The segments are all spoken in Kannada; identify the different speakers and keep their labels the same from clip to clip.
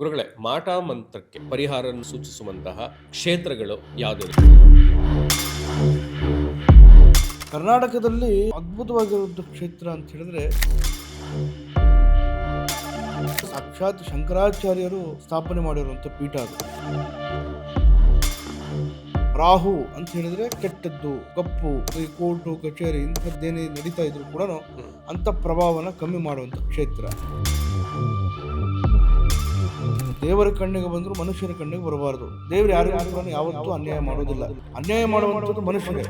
Speaker 1: ಗುರುಗಳೇ, ಮಾಟ ಮಂತ್ರಕ್ಕೆ ಪರಿಹಾರ ಸೂಚಿಸುವಂತಹ ಕ್ಷೇತ್ರಗಳು ಯಾವುದು?
Speaker 2: ಕರ್ನಾಟಕದಲ್ಲಿ ಅದ್ಭುತವಾಗಿರುವಂಥ ಕ್ಷೇತ್ರ ಅಂತ ಹೇಳಿದ್ರೆ ಸಾಕ್ಷಾತ್ ಶಂಕರಾಚಾರ್ಯರು ಸ್ಥಾಪನೆ ಮಾಡಿರುವಂಥ ಪೀಠ ಅದು. ರಾಹು ಅಂತ ಹೇಳಿದ್ರೆ ಕೆಟ್ಟದ್ದು, ಕಪ್ಪು, ಈ ಕೋರ್ಟು ಕಚೇರಿ ಇಂಥದ್ದೇನೇ ನಡೀತಾ ಇದ್ರು ಕೂಡ ಅಂತ ಪ್ರಭಾವನ ಕಮ್ಮಿ ಮಾಡುವಂಥ ಕ್ಷೇತ್ರ. ದೇವರ ಕಣ್ಣಿಗೆ ಬಂದ್ರು ಮನುಷ್ಯರ ಕಣ್ಣಿಗೆ ಬರಬಾರದು. ದೇವರು ಯಾರಿಗೂ ಕೂಡ ಯಾವತ್ತೂ ಅನ್ಯಾಯ ಮಾಡೋದಿಲ್ಲ. ಅನ್ಯಾಯ ಮಾಡುವಂಥದ್ದು ಮನುಷ್ಯರೇ.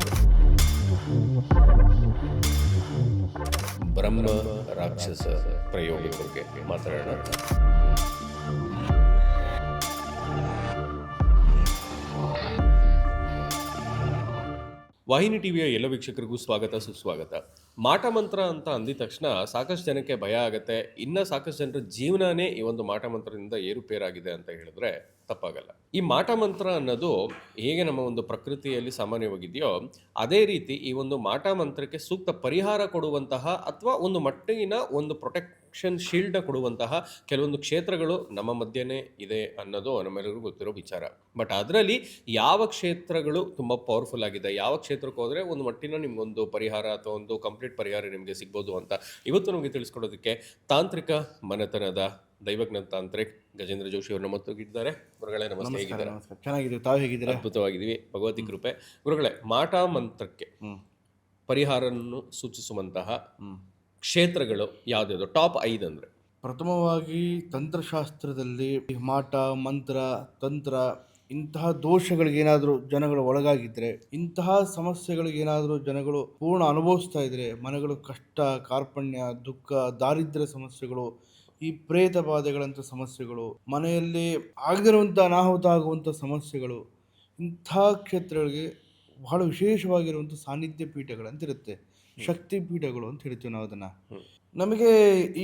Speaker 1: ಬ್ರಹ್ಮ ರಾಕ್ಷಸ ಪ್ರಯೋಗ ಬಗ್ಗೆ ಮಾತಾಡೋಣ. ವಾಹಿನಿ ಟಿವಿಯ ಎಲ್ಲ ವೀಕ್ಷಕರಿಗೂ ಸ್ವಾಗತ ಸುಸ್ವಾಗತ. ಮಾಟ ಮಂತ್ರ ಅಂತ ಅಂದಿದ ತಕ್ಷಣ ಸಾಕಷ್ಟು ಜನಕ್ಕೆ ಭಯ ಆಗುತ್ತೆ. ಇನ್ನು ಸಾಕಷ್ಟು ಜನರ ಜೀವನನೇ ಈ ಒಂದು ಮಾಟ ಮಂತ್ರದಿಂದ ಏರುಪೇರಾಗಿದೆ ಅಂತ ಹೇಳಿದ್ರೆ ತಪ್ಪಾಗಲ್ಲ. ಈ ಮಾಟ ಮಂತ್ರ ಅನ್ನೋದು ಹೇಗೆ ನಮ್ಮ ಒಂದು ಪ್ರಕೃತಿಯಲ್ಲಿ ಸಾಮಾನ್ಯವಾಗಿದೆಯೋ ಅದೇ ರೀತಿ ಈ ಒಂದು ಮಾಟ ಮಂತ್ರಕ್ಕೆ ಸೂಕ್ತ ಪರಿಹಾರ ಕೊಡುವಂತಹ ಅಥವಾ ಒಂದು ಮಟ್ಟಿನ ಒಂದು ಪ್ರೊಟೆಕ್ಷನ್ ಶೀಲ್ಡ್ ಕೊಡುವಂತಹ ಕೆಲವೊಂದು ಕ್ಷೇತ್ರಗಳು ನಮ್ಮ ಮಧ್ಯೆನೇ ಇದೆ ಅನ್ನೋದು ನಮ್ಮೆಲ್ಲರಿಗೂ ಗೊತ್ತಿರೋ ವಿಚಾರ. ಬಟ್ ಅದರಲ್ಲಿ ಯಾವ ಕ್ಷೇತ್ರಗಳು ತುಂಬ ಪವರ್ಫುಲ್ ಆಗಿದೆ, ಯಾವ ಕ್ಷೇತ್ರಕ್ಕೆ ಹೋದರೆ ಒಂದು ಮಟ್ಟಿನ ನಿಮ್ಗೊಂದು ಪರಿಹಾರ ಅಥವಾ ಒಂದು ಕಂಪ್ಲೀಟ್ ಪರಿಹಾರ ನಿಮಗೆ ಸಿಗ್ಬೋದು ಅಂತ ಇವತ್ತು ನಮಗೆ ತಿಳಿಸ್ಕೊಡೋದಕ್ಕೆ ತಾಂತ್ರಿಕ ಮನೆತನದ ದೈವಜ್ಞ ತಾಂತ್ರಿಕ್ ಗಜೇಂದ್ರ ಜೋಶಿ ಅವರು ನಮ್ಮ ಇದ್ದಾರೆ. ಗುರುಗಳೇ ನಮಸ್ತೆ, ಹೇಗಿದ್ದಾರೆ?
Speaker 2: ಚೆನ್ನಾಗಿದೆ, ತಾವು ಹೇಗಿದ್ದೀರಾ?
Speaker 1: ಅದ್ಭುತವಾಗಿದ್ದೀವಿ, ಭಗವತಿ ಕೃಪೆ. ಗುರುಗಳೇ, ಮಾಟ ಮಂತ್ರಕ್ಕೆ ಪರಿಹಾರವನ್ನು ಸೂಚಿಸುವಂತಹ ಕ್ಷೇತ್ರಗಳು ಯಾವ್ದು? ಟಾಪ್ 5 ಅಂದ್ರೆ
Speaker 2: ಪ್ರಥಮವಾಗಿ ತಂತ್ರಶಾಸ್ತ್ರದಲ್ಲಿ ಮಾಟ ಮಂತ್ರ ತಂತ್ರ ಇಂತಹ ದೋಷಗಳಿಗೇನಾದರೂ ಜನಗಳು ಒಳಗಾಗಿದ್ರೆ, ಇಂತಹ ಸಮಸ್ಯೆಗಳಿಗೇನಾದರೂ ಜನಗಳು ಪೂರ್ಣ ಅನುಭವಿಸ್ತಾ ಇದ್ರೆ, ಮನೆಗಳು ಕಷ್ಟ, ಕಾರ್ಪಣ್ಯ, ದುಃಖ, ದಾರಿದ್ರ್ಯ ಸಮಸ್ಯೆಗಳು, ಈ ಪ್ರೇತ ಬಾಧೆಗಳಂಥ ಸಮಸ್ಯೆಗಳು, ಮನೆಯಲ್ಲಿ ಆಗದಿರುವಂಥ ಅನಾಹುತ ಆಗುವಂಥ ಸಮಸ್ಯೆಗಳು, ಇಂಥ ಕ್ಷೇತ್ರಗಳಿಗೆ ಬಹಳ ವಿಶೇಷವಾಗಿರುವಂಥ ಸಾನ್ನಿಧ್ಯ ಪೀಠಗಳಂತಿರುತ್ತೆ. ಶಕ್ತಿ ಪೀಠಗಳು ಅಂತ ಹೇಳ್ತೀವಿ ನಾವು ಅದನ್ನು. ನಮಗೆ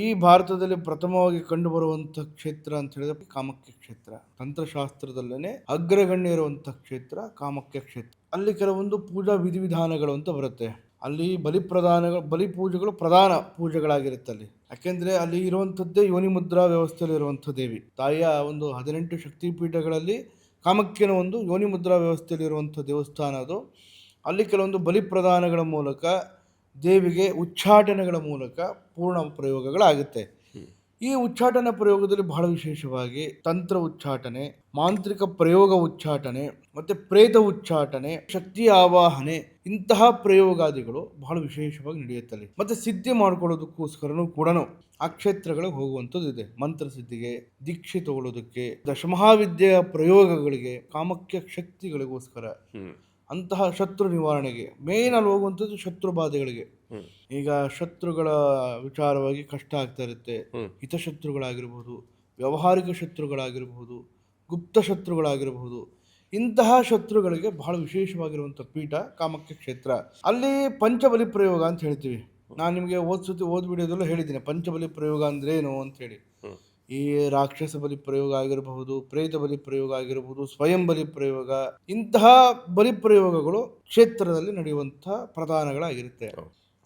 Speaker 2: ಈ ಭಾರತದಲ್ಲಿ ಪ್ರಥಮವಾಗಿ ಕಂಡು ಬರುವಂಥ ಕ್ಷೇತ್ರ ಅಂತ ಹೇಳಿದ್ರೆ ಕಾಮಕ್ಯ ಕ್ಷೇತ್ರ. ತಂತ್ರಶಾಸ್ತ್ರದಲ್ಲೇ ಅಗ್ರಗಣ್ಯ ಇರುವಂಥ ಕ್ಷೇತ್ರ ಕಾಮಕ್ಯ ಕ್ಷೇತ್ರ. ಅಲ್ಲಿ ಕೆಲವೊಂದು ಪೂಜಾ ವಿಧಿವಿಧಾನಗಳು ಅಂತ ಬರುತ್ತೆ. ಅಲ್ಲಿ ಬಲಿ ಪೂಜೆಗಳು ಪ್ರಧಾನ ಪೂಜೆಗಳಾಗಿರುತ್ತೆ ಅಲ್ಲಿ. ಯಾಕೆಂದ್ರೆ ಅಲ್ಲಿ ಇರುವಂಥದ್ದೇ ಯೋನಿ ಮುದ್ರಾ ವ್ಯವಸ್ಥೆಯಲ್ಲಿ ಇರುವಂಥ ದೇವಿ ತಾಯಿಯ ಒಂದು 18 ಶಕ್ತಿ ಪೀಠಗಳಲ್ಲಿ ಕಾಮಕ್ಯನ ಒಂದು ಯೋನಿ ಮುದ್ರಾ ವ್ಯವಸ್ಥೆಯಲ್ಲಿ ಇರುವಂಥ ದೇವಸ್ಥಾನ ಅದು. ಅಲ್ಲಿ ಕೆಲವೊಂದು ಬಲಿ ಪ್ರದಾನಗಳ ಮೂಲಕ ದೇವಿಗೆ ಉಚ್ಚಾಟನೆಗಳ ಮೂಲಕ ಪೂರ್ಣ ಪ್ರಯೋಗಗಳಾಗುತ್ತೆ. ಈ ಉಚ್ಚಾಟನೆ ಪ್ರಯೋಗದಲ್ಲಿ ಬಹಳ ವಿಶೇಷವಾಗಿ ತಂತ್ರ ಉಚ್ಚಾಟನೆ, ಮಾಂತ್ರಿಕ ಪ್ರಯೋಗ ಉಚ್ಚಾಟನೆ, ಮತ್ತೆ ಪ್ರೇತ ಉಚ್ಚಾಟನೆ, ಶಕ್ತಿ ಆವಾಹನೆ, ಇಂತಹ ಪ್ರಯೋಗಾದಿಗಳು ಬಹಳ ವಿಶೇಷವಾಗಿ ನಡೆಯುತ್ತಲ್ಲಿ. ಮತ್ತೆ ಸಿದ್ಧಿ ಮಾಡ್ಕೊಳ್ಳೋದಕ್ಕೋಸ್ಕರನೂ ಕೂಡ ಆ ಕ್ಷೇತ್ರಗಳಿಗೆ ಹೋಗುವಂಥದ್ದು ಇದೆ. ಮಂತ್ರ ಸಿದ್ಧಿಗೆ, ದೀಕ್ಷೆ ತಗೊಳ್ಳೋದಕ್ಕೆ, ದಶಮಹಾವಿದ್ಯೆಯ ಪ್ರಯೋಗಗಳಿಗೆ, ಕಾಮಕ್ಯ ಶಕ್ತಿಗಳಿಗೋಸ್ಕರ, ಅಂತಹ ಶತ್ರು ನಿವಾರಣೆಗೆ ಮೇನ್ ಅಲ್ಲಿ ಹೋಗುವಂಥದ್ದು ಶತ್ರು ಬಾಧೆಗಳಿಗೆ. ಈಗ ಶತ್ರುಗಳ ವಿಚಾರವಾಗಿ ಕಷ್ಟ ಆಗ್ತಾ ಇರುತ್ತೆ. ಹಿತಶತ್ರುಗಳಾಗಿರ್ಬೋದು, ವ್ಯಾವಹಾರಿಕ ಶತ್ರುಗಳಾಗಿರ್ಬೋದು, ಗುಪ್ತ ಶತ್ರುಗಳಾಗಿರಬಹುದು. ಇಂತಹ ಶತ್ರುಗಳಿಗೆ ಬಹಳ ವಿಶೇಷವಾಗಿರುವಂಥ ಪೀಠ ಕಾಮಕ್ಯ ಕ್ಷೇತ್ರ. ಅಲ್ಲಿ ಪಂಚಬಲಿ ಪ್ರಯೋಗ ಅಂತ ಹೇಳ್ತೀವಿ. ನಾನು ನಿಮಗೆ ಓದ್ ವಿಡಿಯೋದಲ್ಲೂ ಹೇಳಿದ್ದೀನಿ ಪಂಚಬಲಿ ಪ್ರಯೋಗ ಅಂದ್ರೆ ಏನು ಅಂತ ಹೇಳಿ. ಈ ರಾಕ್ಷಸ ಬಲಿ ಪ್ರಯೋಗ ಆಗಿರಬಹುದು, ಪ್ರೇತ ಬಲಿ ಪ್ರಯೋಗ ಆಗಿರಬಹುದು, ಸ್ವಯಂ ಬಲಿ ಪ್ರಯೋಗ, ಇಂತಹ ಬಲಿ ಪ್ರಯೋಗಗಳು ಕ್ಷೇತ್ರದಲ್ಲಿ ನಡೆಯುವಂತಹ ಪ್ರಧಾನಗಳಾಗಿರುತ್ತೆ.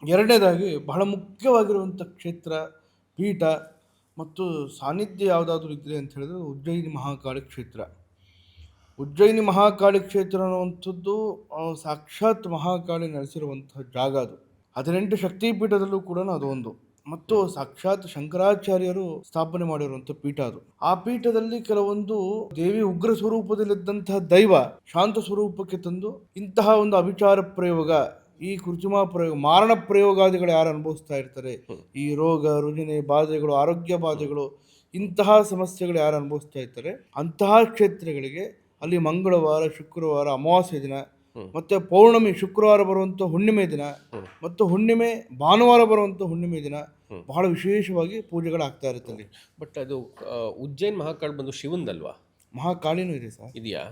Speaker 2: ಎರಡನೇದಾಗಿ ಬಹಳ ಮುಖ್ಯವಾಗಿರುವಂಥ ಕ್ಷೇತ್ರ, ಪೀಠ ಮತ್ತು ಸಾನ್ನಿಧ್ಯ ಯಾವುದಾದ್ರೂ ಇದ್ರೆ ಅಂತ ಹೇಳಿದ್ರೆ ಉಜ್ಜಯಿನಿ ಮಹಾಕಾಳಿ ಕ್ಷೇತ್ರ. ಉಜ್ಜಯಿನಿ ಮಹಾಕಾಳಿ ಕ್ಷೇತ್ರ ಅನ್ನುವಂಥದ್ದು ಸಾಕ್ಷಾತ್ ಮಹಾಕಾಳಿ ನೆಲೆಸಿರುವಂತಹ ಜಾಗ ಅದು. 18 ಶಕ್ತಿಪೀಠದಲ್ಲೂ ಕೂಡ ಅದು ಒಂದು, ಮತ್ತು ಸಾಕ್ಷಾತ್ ಶಂಕರಾಚಾರ್ಯರು ಸ್ಥಾಪನೆ ಮಾಡಿರುವಂಥ ಪೀಠ ಅದು. ಆ ಪೀಠದಲ್ಲಿ ಕೆಲವೊಂದು ದೇವಿ ಉಗ್ರ ಸ್ವರೂಪದಲ್ಲಿದ್ದಂತಹ ದೈವ ಶಾಂತ ಸ್ವರೂಪಕ್ಕೆ ತಂದು ಇಂತಹ ಒಂದು ಅಭಿಚಾರ ಪ್ರಯೋಗ, ಈ ಕೃತ್ರಿಮ ಪ್ರಯೋಗ, ಮಾರಣ ಪ್ರಯೋಗಾದಿಗಳು ಯಾರು ಅನುಭವಿಸ್ತಾ ಇರ್ತಾರೆ, ಈ ರೋಗ ರುಜಿನ ಬಾಧೆಗಳು, ಆರೋಗ್ಯ ಬಾಧೆಗಳು, ಇಂತಹ ಸಮಸ್ಯೆಗಳು ಯಾರು ಅನುಭವಿಸ್ತಾ ಇರ್ತಾರೆ ಅಂತಹ ಕ್ಷೇತ್ರಗಳಿಗೆ ಅಲ್ಲಿ ಮಂಗಳವಾರ, ಶುಕ್ರವಾರ, ಅಮಾವಾಸ್ಯೆ ದಿನ, ಮತ್ತೆ ಪೌರ್ಣಮಿ ಶುಕ್ರವಾರ ಬರುವಂಥ ಹುಣ್ಣಿಮೆ ದಿನ ಮತ್ತು ಹುಣ್ಣಿಮೆ ಭಾನುವಾರ ಬರುವಂಥ ಹುಣ್ಣಿಮೆ ದಿನ ಬಹಳ ವಿಶೇಷವಾಗಿ ಪೂಜೆಗಳಾಗ್ತಾ ಇರುತ್ತೆ ಅಲ್ಲಿ.
Speaker 1: ಬಟ್ ಅದು ಉಜ್ಜಯಿನಿ ಮಹಾಕಾಳಿ ಬಂದು ಶಿವಂದಲ್ವಾ?
Speaker 2: ಮಹಾಕಾಳಿನೂ ಇದೆ ಸರ್,
Speaker 1: ಇದೆಯಾ?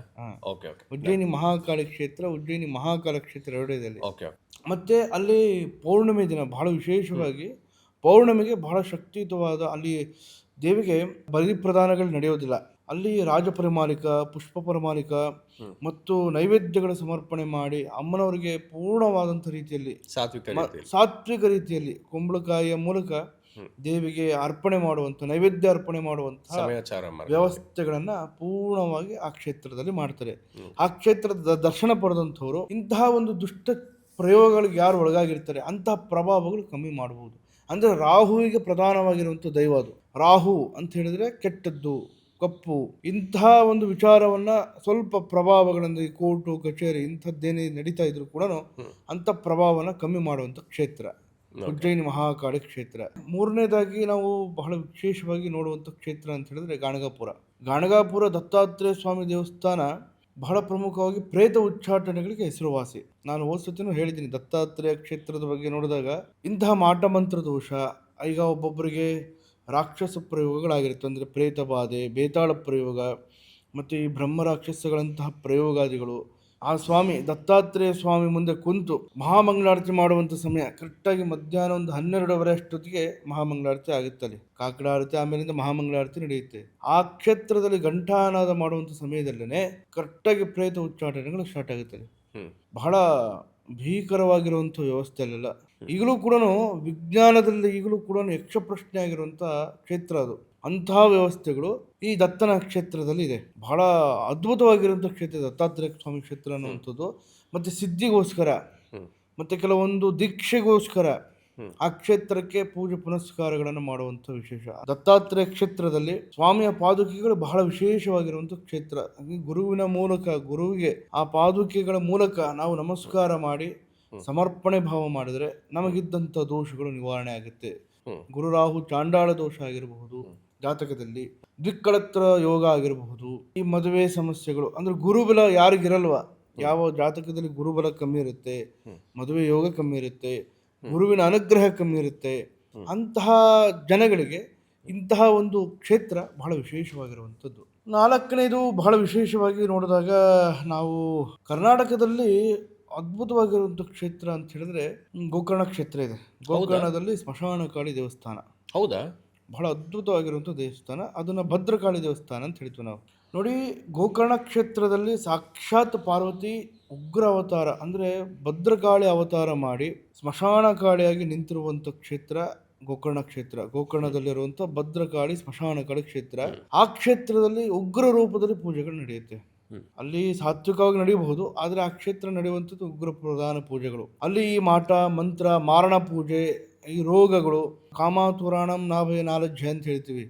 Speaker 1: Okay okay.
Speaker 2: ಉಜ್ಜಯಿನಿ ಮಹಾಕಾಳಿ ಕ್ಷೇತ್ರ, ಉಜ್ಜಯಿನಿ ಮಹಾಕಾಳ ಕ್ಷೇತ್ರ ಎರಡೂ ಇದೆ ಅಲ್ಲಿ.
Speaker 1: ಓಕೆ.
Speaker 2: ಮತ್ತೆ ಅಲ್ಲಿ ಪೌರ್ಣಮಿ ದಿನ ಬಹಳ ವಿಶೇಷವಾಗಿ, ಪೌರ್ಣಮಿಗೆ ಬಹಳ ಶಕ್ತಿಯುತವಾದ, ಅಲ್ಲಿ ದೇವಿಗೆ ಬಲಿ ಪ್ರದಾನಗಳು ನಡೆಯೋದಿಲ್ಲ. ಅಲ್ಲಿ ರಾಜಪರಿಮಾಲಿಕ, ಪುಷ್ಪ ಪರಿಮಾಲಿಕ ಮತ್ತು ನೈವೇದ್ಯಗಳ ಸಮರ್ಪಣೆ ಮಾಡಿ ಅಮ್ಮನವರಿಗೆ ಪೂರ್ಣವಾದಂಥ ರೀತಿಯಲ್ಲಿ, ಸಾತ್ವಿಕ ರೀತಿಯಲ್ಲಿ ಕುಂಬಳಕಾಯಿಯ ಮೂಲಕ ದೇವಿಗೆ ಅರ್ಪಣೆ ಮಾಡುವಂಥ ನೈವೇದ್ಯ ಅರ್ಪಣೆ ಮಾಡುವಂತಹ
Speaker 1: ಸಮಯಾಚಾರ ಮಾರ್ಗ.
Speaker 2: ವ್ಯವಸ್ಥೆಗಳನ್ನ ಪೂರ್ಣವಾಗಿ ಆ ಕ್ಷೇತ್ರದಲ್ಲಿ ಮಾಡ್ತಾರೆ. ಆ ಕ್ಷೇತ್ರದ ದರ್ಶನ ಪಡೆದಂಥವ್ರು ಇಂತಹ ಒಂದು ದುಷ್ಟ ಪ್ರಯೋಗಗಳಿಗೆ ಯಾರು ಒಳಗಾಗಿರ್ತಾರೆ ಅಂತಹ ಪ್ರಭಾವಗಳು ಕಮ್ಮಿ ಮಾಡಬಹುದು. ಅಂದರೆ ರಾಹುವಿಗೆ ಪ್ರಧಾನವಾಗಿರುವಂಥ ದೈವ ಅದು. ರಾಹು ಅಂತ ಹೇಳಿದ್ರೆ ಕೆಟ್ಟದ್ದು, ಕಪ್ಪು, ಇಂತಹ ಒಂದು ವಿಚಾರವನ್ನ ಸ್ವಲ್ಪ ಪ್ರಭಾವಗಳಿಂದ ಈ ಕೋರ್ಟು ಕಚೇರಿ ಇಂಥದ್ದೇನೇ ನಡೀತಾ ಇದ್ರು ಕೂಡ ಅಂಥ ಪ್ರಭಾವನ ಕಮ್ಮಿ ಮಾಡುವಂಥ ಕ್ಷೇತ್ರ ಉಜ್ಜಯಿನಿ ಮಹಾಕಾಳಿ ಕ್ಷೇತ್ರ. ಮೂರನೇದಾಗಿ ನಾವು ಬಹಳ ವಿಶೇಷವಾಗಿ ನೋಡುವಂಥ ಕ್ಷೇತ್ರ ಅಂತ ಹೇಳಿದ್ರೆ ಗಾಣಗಾಪುರ. ಗಾಣಗಾಪುರ ದತ್ತಾತ್ರೇಯ ಸ್ವಾಮಿ ದೇವಸ್ಥಾನ ಬಹಳ ಪ್ರಮುಖವಾಗಿ ಪ್ರೇತ ಉಚ್ಚಾಟನೆಗಳಿಗೆ ಹೆಸರುವಾಸಿ. ನಾನು ಹೋದ್ಸತಿನೂ ಹೇಳಿದ್ದೀನಿ, ದತ್ತಾತ್ರೇಯ ಕ್ಷೇತ್ರದ ಬಗ್ಗೆ ನೋಡಿದಾಗ ಇಂತಹ ಮಾಟ ಮಂತ್ರ ದೋಷ, ಈಗ ಒಬ್ಬೊಬ್ಬರಿಗೆ ರಾಕ್ಷಸ ಪ್ರಯೋಗಗಳಾಗಿರುತ್ತೆ, ಅಂದರೆ ಪ್ರೇತ ಬಾಧೆ, ಬೇತಾಳ ಪ್ರಯೋಗ ಮತ್ತು ಈ ಬ್ರಹ್ಮ ರಾಕ್ಷಸಗಳಂತಹ ಪ್ರಯೋಗಾದಿಗಳು. ಆ ಸ್ವಾಮಿ ದತ್ತಾತ್ರೇಯ ಸ್ವಾಮಿ ಮುಂದೆ ಕುಂತು ಮಹಾಮಂಗಳಾರತಿ ಮಾಡುವಂಥ ಸಮಯ ಕರೆಕ್ಟಾಗಿ ಮಧ್ಯಾಹ್ನ ಒಂದು 12:30 ಅಷ್ಟೊತ್ತಿಗೆ ಮಹಾಮಂಗಳಾರತಿ ಆಗುತ್ತಲ್ಲಿ. ಕಾಕಡಾರತಿ ಆಮೇಲಿಂದ ಮಹಾಮಂಗಳಾರತಿ ನಡೆಯುತ್ತೆ. ಆ ಕ್ಷೇತ್ರದಲ್ಲಿ ಘಂಟಾನಾದ ಮಾಡುವಂಥ ಸಮಯದಲ್ಲೇ ಕರೆಕ್ಟಾಗಿ ಪ್ರೇತ ಉಚ್ಚಾಟನೆಗಳು ಸ್ಟಾರ್ಟ್ ಆಗುತ್ತವೆ. ಬಹಳ ಭೀಕರವಾಗಿರುವಂಥ ವ್ಯವಸ್ಥೆ ಅಲ್ಲೆಲ್ಲ. ಈಗಲೂ ಕೂಡ ವಿಜ್ಞಾನದಲ್ಲಿ ಈಗಲೂ ಕೂಡ ಯಕ್ಷ ಪ್ರಶ್ನೆ ಆಗಿರುವಂಥ ಕ್ಷೇತ್ರ ಅದು. ಅಂತಹ ವ್ಯವಸ್ಥೆಗಳು ಈ ದತ್ತನ ಕ್ಷೇತ್ರದಲ್ಲಿ ಇದೆ. ಬಹಳ ಅದ್ಭುತವಾಗಿರುವಂಥ ಕ್ಷೇತ್ರ ದತ್ತಾತ್ರೇಯ ಸ್ವಾಮಿ ಕ್ಷೇತ್ರ ಅನ್ನುವಂಥದ್ದು. ಮತ್ತು ಸಿದ್ಧಿಗೋಸ್ಕರ ಮತ್ತು ಕೆಲವೊಂದು ದೀಕ್ಷೆಗೋಸ್ಕರ ಆ ಕ್ಷೇತ್ರಕ್ಕೆ ಪೂಜೆ ಪುನಸ್ಕಾರಗಳನ್ನು ಮಾಡುವಂಥ ವಿಶೇಷ. ದತ್ತಾತ್ರೇಯ ಕ್ಷೇತ್ರದಲ್ಲಿ ಸ್ವಾಮಿಯ ಪಾದುಕೆಗಳು ಬಹಳ ವಿಶೇಷವಾಗಿರುವಂಥ ಕ್ಷೇತ್ರ. ಗುರುವಿನ ಮೂಲಕ, ಗುರುವಿಗೆ ಆ ಪಾದುಕೆಗಳ ಮೂಲಕ ನಾವು ನಮಸ್ಕಾರ ಮಾಡಿ ಸಮರ್ಪಣೆ ಭಾವ ಮಾಡಿದರೆ ನಮಗಿದ್ದಂಥ ದೋಷಗಳು ನಿವಾರಣೆ ಆಗುತ್ತೆ. ಗುರು ರಾಹು ಚಾಂಡಾಳ ದೋಷ ಆಗಿರಬಹುದು ಜಾತಕದಲ್ಲಿ, ದ್ವಿಕ್ಕಳತ್ರ ಯೋಗ ಆಗಿರಬಹುದು, ಈ ಮದುವೆ ಸಮಸ್ಯೆಗಳು, ಅಂದ್ರೆ ಗುರುಬಲ ಯಾರಿಗಿರಲ್ವ, ಯಾವ ಜಾತಕದಲ್ಲಿ ಗುರುಬಲ ಕಮ್ಮಿ ಇರುತ್ತೆ, ಮದುವೆ ಯೋಗ ಕಮ್ಮಿ ಇರುತ್ತೆ, ಗುರುವಿನ ಅನುಗ್ರಹ ಕಮ್ಮಿ ಇರುತ್ತೆ, ಅಂತಹ ಜನಗಳಿಗೆ ಇಂತಹ ಒಂದು ಕ್ಷೇತ್ರ ಬಹಳ ವಿಶೇಷವಾಗಿರುವಂಥದ್ದು. ನಾಲ್ಕನೇದು ಬಹಳ ವಿಶೇಷವಾಗಿ ನೋಡಿದಾಗ ನಾವು ಕರ್ನಾಟಕದಲ್ಲಿ ಅದ್ಭುತವಾಗಿರುವಂಥ ಕ್ಷೇತ್ರ ಅಂತ ಹೇಳಿದ್ರೆ ಗೋಕರ್ಣ ಕ್ಷೇತ್ರ ಇದೆ. ಗೋಕರ್ಣದಲ್ಲಿ ಸ್ಮಶಾನ ಕಾಳಿ ದೇವಸ್ಥಾನ.
Speaker 1: ಹೌದಾ?
Speaker 2: ಬಹಳ ಅದ್ಭುತವಾಗಿರುವಂಥ ದೇವಸ್ಥಾನ. ಅದನ್ನು ಭದ್ರಕಾಳಿ ದೇವಸ್ಥಾನ ಅಂತ ಹೇಳ್ತೀವಿ ನಾವು. ನೋಡಿ, ಗೋಕರ್ಣ ಕ್ಷೇತ್ರದಲ್ಲಿ ಸಾಕ್ಷಾತ್ ಪಾರ್ವತಿ ಉಗ್ರ ಅವತಾರ ಅಂದರೆ ಭದ್ರಕಾಳಿ ಅವತಾರ ಮಾಡಿ ಸ್ಮಶಾನ ಕಾಳಿಯಾಗಿ ನಿಂತಿರುವಂಥ ಕ್ಷೇತ್ರ ಗೋಕರ್ಣ ಕ್ಷೇತ್ರ. ಗೋಕರ್ಣದಲ್ಲಿರುವಂಥ ಭದ್ರಕಾಳಿ ಸ್ಮಶಾನ ಕಾಳಿ ಕ್ಷೇತ್ರ. ಆ ಕ್ಷೇತ್ರದಲ್ಲಿ ಉಗ್ರ ರೂಪದಲ್ಲಿ ಪೂಜೆಗಳು ನಡೆಯುತ್ತೆ. ಅಲ್ಲಿ ಸಾತ್ವಿಕವಾಗಿ ನಡೆಯಬಹುದು, ಆದರೆ ಆ ಕ್ಷೇತ್ರ ನಡೆಯುವಂಥದ್ದು ಉಗ್ರ ಪ್ರಧಾನ ಪೂಜೆಗಳು. ಅಲ್ಲಿ ಈ ಮಾಟ ಮಂತ್ರ, ಮಾರಣ ಪೂಜೆ, ಈ ರೋಗಗಳು, ಕಾಮಾತುರಾಣಂ ನಾಭಯ ನಾಲಜ್ಜೆ ಅಂತ ಹೇಳ್ತೀವಿ,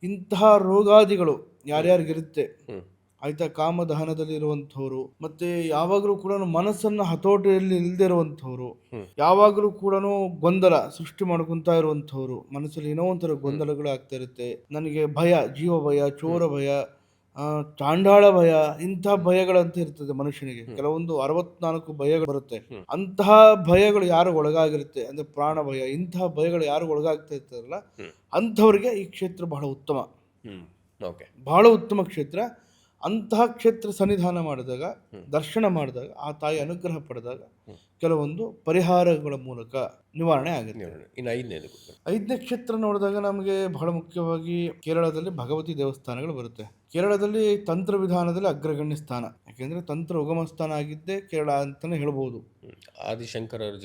Speaker 2: ಇಂತಹ ರೋಗಾದಿಗಳು ಯಾರ್ಯಾರಿಗಿರುತ್ತೆ ಆಯ್ತಾ, ಕಾಮದಹನದಲ್ಲಿ ಇರುವಂಥವ್ರು, ಮತ್ತೆ ಯಾವಾಗಲೂ ಕೂಡ ಮನಸ್ಸನ್ನ ಹತೋಟಿಯಲ್ಲಿ ಇಲ್ಲದೆ ಇರುವಂಥವ್ರು, ಯಾವಾಗಲೂ ಕೂಡ ಗೊಂದಲ ಸೃಷ್ಟಿ ಮಾಡ್ಕೊಂತ ಇರುವಂಥವ್ರು, ಮನಸ್ಸಲ್ಲಿ ಏನೋ ಒಂಥರ ಗೊಂದಲಗಳು ಆಗ್ತಾ ಇರುತ್ತೆ. ನನಗೆ ಭಯ, ಜೀವ ಭಯ, ಚೋರ ಭಯ, ಚಾಂಡಾಳ ಭಯ, ಇಂತಹ ಭಯಗಳಂತ ಇರ್ತದೆ ಮನುಷ್ಯನಿಗೆ. ಕೆಲವೊಂದು 64 ಭಯಗಳು ಬರುತ್ತೆ. ಅಂತಹ ಭಯಗಳು ಯಾರು ಒಳಗಾಗಿರುತ್ತೆ ಅಂದ್ರೆ ಪ್ರಾಣ ಭಯ, ಇಂತಹ ಭಯಗಳು ಯಾರು ಒಳಗಾಗ್ತಾ ಇರ್ತಾರಲ್ಲ ಅಂಥವ್ರಿಗೆ ಈ ಕ್ಷೇತ್ರ ಬಹಳ ಉತ್ತಮ, ಬಹಳ ಉತ್ತಮ ಕ್ಷೇತ್ರ. ಅಂತಹ ಕ್ಷೇತ್ರ ಸನ್ನಿಧಾನ ಮಾಡಿದಾಗ, ದರ್ಶನ ಮಾಡಿದಾಗ, ಆ ತಾಯಿ ಅನುಗ್ರಹ ಪಡೆದಾಗ ಕೆಲವೊಂದು ಪರಿಹಾರಗಳ ಮೂಲಕ ನಿವಾರಣೆ ಆಗುತ್ತೆ.
Speaker 1: ಇನ್ನು
Speaker 2: ಐದನೇ ಕ್ಷೇತ್ರ ನೋಡಿದಾಗ ನಮಗೆ ಬಹಳ ಮುಖ್ಯವಾಗಿ ಕೇರಳದಲ್ಲಿ ಭಗವತಿ ದೇವಸ್ಥಾನಗಳು ಬರುತ್ತೆ. ಕೇರಳದಲ್ಲಿ ತಂತ್ರ ವಿಧಾನದಲ್ಲಿ ಅಗ್ರಗಣ್ಯ ಸ್ಥಾನ, ಯಾಕೆಂದ್ರೆ ತಂತ್ರ ಉಗಮ ಸ್ಥಾನ ಆಗಿದ್ದೇ ಕೇರಳ ಅಂತಾನೆ ಹೇಳ್ಬೋದು.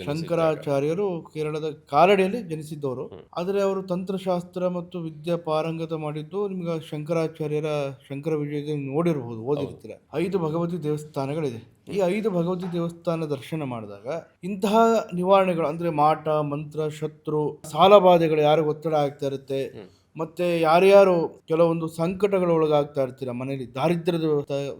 Speaker 2: ಶಂಕರಾಚಾರ್ಯರು ಕೇರಳದ ಕಾಲಡಿಯಲ್ಲಿ ಜನಿಸಿದ್ದವರು, ಆದರೆ ಅವರು ತಂತ್ರಶಾಸ್ತ್ರ ಮತ್ತು ವಿದ್ಯಾ ಪಾರಂಗತ ಮಾಡಿದ್ದು ನಿಮ್ಗೆ ಶಂಕರಾಚಾರ್ಯರ ಶಂಕರ ವಿಜಯ ನೋಡಿರಬಹುದು, ಓದಿರ್ತೀರ. 5 ಭಗವತಿ ದೇವಸ್ಥಾನಗಳಿದೆ. ಈ 5 ಭಗವತಿ ದೇವಸ್ಥಾನ ದರ್ಶನ ಮಾಡಿದಾಗ ಇಂತಹ ನಿವಾರಣೆಗಳು ಅಂದ್ರೆ ಮಾಟ ಮಂತ್ರ, ಶತ್ರು, ಸಾಲಬಾಧೆಗಳು ಯಾರು ಒತ್ತಡ ಆಗ್ತಾ ಇರುತ್ತೆ, ಮತ್ತೆ ಯಾರ್ಯಾರು ಕೆಲವೊಂದು ಸಂಕಟಗಳ ಒಳಗಾಗ್ತಾ ಇರ್ತೀರ, ಮನೆಯಲ್ಲಿ ದಾರಿದ್ರ್ಯದ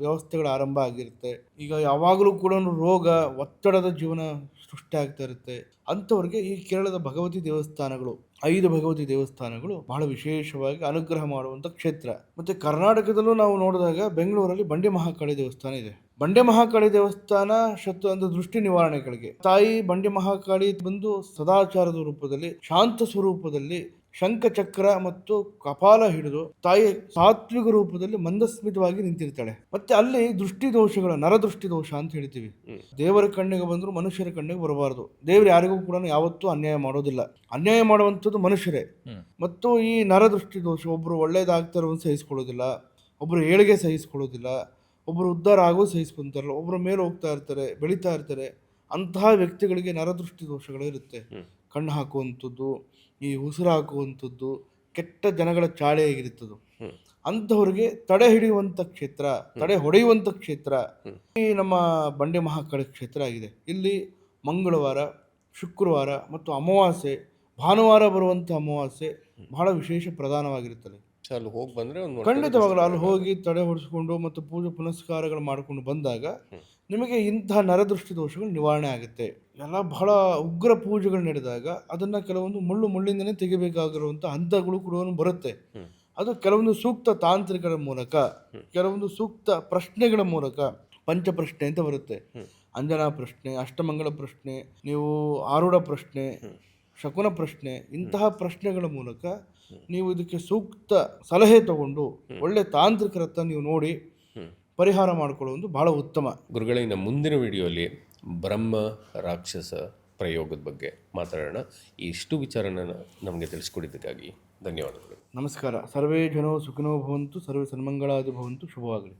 Speaker 2: ವ್ಯವಸ್ಥೆಗಳು ಆರಂಭ ಆಗಿರುತ್ತೆ, ಈಗ ಯಾವಾಗಲೂ ಕೂಡ ರೋಗ ಒತ್ತಡದ ಜೀವನ ಸೃಷ್ಟಿ ಆಗ್ತಾ ಇರುತ್ತೆ, ಅಂಥವ್ರಿಗೆ ಈ ಕೇರಳದ ಭಗವತಿ ದೇವಸ್ಥಾನಗಳು 5 ಭಗವತಿ ದೇವಸ್ಥಾನಗಳು ಬಹಳ ವಿಶೇಷವಾಗಿ ಅನುಗ್ರಹ ಮಾಡುವಂಥ ಕ್ಷೇತ್ರ. ಮತ್ತೆ ಕರ್ನಾಟಕದಲ್ಲೂ ನಾವು ನೋಡಿದಾಗ ಬೆಂಗಳೂರಲ್ಲಿ ಬಂಡೆ ಮಹಾಕಾಳಿ ದೇವಸ್ಥಾನ ಇದೆ. ಬಂಡೆ ಮಹಾಕಾಳಿ ದೇವಸ್ಥಾನ ಶತ್ರು ಅಂದ್ರೆ ದೃಷ್ಟಿ ನಿವಾರಣೆಗಳಿಗೆ ತಾಯಿ ಬಂಡೆ ಮಹಾಕಾಳಿ ಬಂದು ಸದಾಚಾರದ ರೂಪದಲ್ಲಿ, ಶಾಂತ ಸ್ವರೂಪದಲ್ಲಿ, ಶಂಖ ಚಕ್ರ ಮತ್ತು ಕಪಾಲ ಹಿಡಿದು ತಾಯಿ ಸಾತ್ವಿಕ ರೂಪದಲ್ಲಿ ಮಂದಸ್ಮಿತವಾಗಿ ನಿಂತಿರ್ತಾಳೆ. ಮತ್ತೆ ಅಲ್ಲಿ ದೃಷ್ಟಿ ದೋಷಗಳು, ನರದೃಷ್ಟಿ ದೋಷ ಅಂತ ಹೇಳ್ತೀವಿ. ದೇವರ ಕಣ್ಣಿಗೆ ಬಂದ್ರು ಮನುಷ್ಯರ ಕಣ್ಣಿಗೆ ಬರಬಾರದು. ದೇವರು ಯಾರಿಗೂ ಕೂಡ ಯಾವತ್ತೂ ಅನ್ಯಾಯ ಮಾಡೋದಿಲ್ಲ, ಅನ್ಯಾಯ ಮಾಡುವಂಥದ್ದು ಮನುಷ್ಯರೇ. ಮತ್ತು ಈ ನರದೃಷ್ಟಿ ದೋಷ, ಒಬ್ರು ಒಳ್ಳೇದಾಗ್ತಾ ಇರೋದು ಸಹಿಸ್ಕೊಳ್ಳೋದಿಲ್ಲ, ಒಬ್ರು ಏಳಿಗೆ ಸಹಿಸ್ಕೊಳ್ಳೋದಿಲ್ಲ, ಒಬ್ರು ಉದ್ಧಾರ ಆಗೋ ಸಹಿಸ್ಕೊಂತಾರಲ್ಲ, ಒಬ್ಬರ ಮೇಲೆ ಹೋಗ್ತಾ ಇರ್ತಾರೆ, ಬೆಳೀತಾ ಇರ್ತಾರೆ, ಅಂತಹ ವ್ಯಕ್ತಿಗಳಿಗೆ ನರದೃಷ್ಟಿ ದೋಷಗಳು ಇರುತ್ತೆ. ಕಣ್ಣು ಹಾಕುವಂಥದ್ದು, ಈ ಉಸಿರು ಹಾಕುವಂಥದ್ದು, ಕೆಟ್ಟ ಜನಗಳ ಚಾಳಿಯಾಗಿರುತ್ತದು. ಅಂಥವ್ರಿಗೆ ತಡೆ ಹಿಡಿಯುವಂಥ ಕ್ಷೇತ್ರ, ತಡೆ ಹೊಡೆಯುವಂಥ ಕ್ಷೇತ್ರ ಈ ನಮ್ಮ ಬಂಡೆ ಮಹಾಕಾಳಿ ಕ್ಷೇತ್ರ ಆಗಿದೆ. ಇಲ್ಲಿ ಮಂಗಳವಾರ, ಶುಕ್ರವಾರ ಮತ್ತು ಅಮಾವಾಸ್ಯೆ, ಭಾನುವಾರ ಬರುವಂಥ ಅಮಾವಾಸ್ಯೆ ಬಹಳ ವಿಶೇಷ ಪ್ರಧಾನವಾಗಿರುತ್ತದೆ.
Speaker 1: ಅಲ್ಲಿ ಹೋಗಿ ಬಂದರೆ ಒಂದು
Speaker 2: ಖಂಡಿತವಾಗಲೂ ಅಲ್ಲಿ ಹೋಗಿ ತಡೆ ಹೊಡಿಸ್ಕೊಂಡು ಮತ್ತು ಪೂಜೆ ಪುನಸ್ಕಾರಗಳು ಮಾಡಿಕೊಂಡು ಬಂದಾಗ ನಿಮಗೆ ಇಂತಹ ನರದೃಷ್ಟಿ ದೋಷಗಳು ನಿವಾರಣೆ ಆಗುತ್ತೆ. ಎಲ್ಲ ಬಹಳ ಉಗ್ರ ಪೂಜೆಗಳು ನಡೆದಾಗ ಅದನ್ನು ಕೆಲವೊಂದು ಮುಳ್ಳಿಂದನೇ ತೆಗಿಬೇಕಾಗಿರುವಂಥ ಹಂತಗಳು ಕೂಡ ಬರುತ್ತೆ. ಅದು ಕೆಲವೊಂದು ಸೂಕ್ತ ತಾಂತ್ರಿಕರ ಮೂಲಕ, ಕೆಲವೊಂದು ಸೂಕ್ತ ಪ್ರಶ್ನೆಗಳ ಮೂಲಕ, ಪಂಚಪ್ರಶ್ನೆ ಅಂತ ಬರುತ್ತೆ. ಅಂಜನಾ ಪ್ರಶ್ನೆ, ಅಷ್ಟಮಂಗಲ ಪ್ರಶ್ನೆ, ನೀವು ಆರೂಢ ಪ್ರಶ್ನೆ, ಶಕುನ ಪ್ರಶ್ನೆ, ಇಂತಹ ಪ್ರಶ್ನೆಗಳ ಮೂಲಕ ನೀವು ಇದಕ್ಕೆ ಸೂಕ್ತ ಸಲಹೆ ತಗೊಂಡು ಒಳ್ಳೆ ತಾಂತ್ರಿಕರ ಹತ್ರ ನೀವು ನೋಡಿ ಪರಿಹಾರ ಮಾಡಿಕೊಳ್ಳುವುದು ಬಹಳ ಉತ್ತಮ.
Speaker 1: ಗುರುಗಳೇ, ಇನ್ನು ಮುಂದಿನ ವಿಡಿಯೋಲಿ ಬ್ರಹ್ಮ ರಾಕ್ಷಸ ಪ್ರಯೋಗದ ಬಗ್ಗೆ ಮಾತಾಡೋಣ. ಇಷ್ಟು ವಿಚಾರನ ನಮಗೆ ತಿಳಿಸ್ಕೊಟ್ಟಿದ್ದಕ್ಕಾಗಿ ಧನ್ಯವಾದಗಳು.
Speaker 2: ನಮಸ್ಕಾರ. ಸರ್ವೇ ಜನೋ ಸುಖಿನೋ ಭವಂತು, ಸರ್ವೇ ಸನ್ಮಂಗಳಾದಿ ಭವಂತು. ಶುಭವಾಗಲಿ.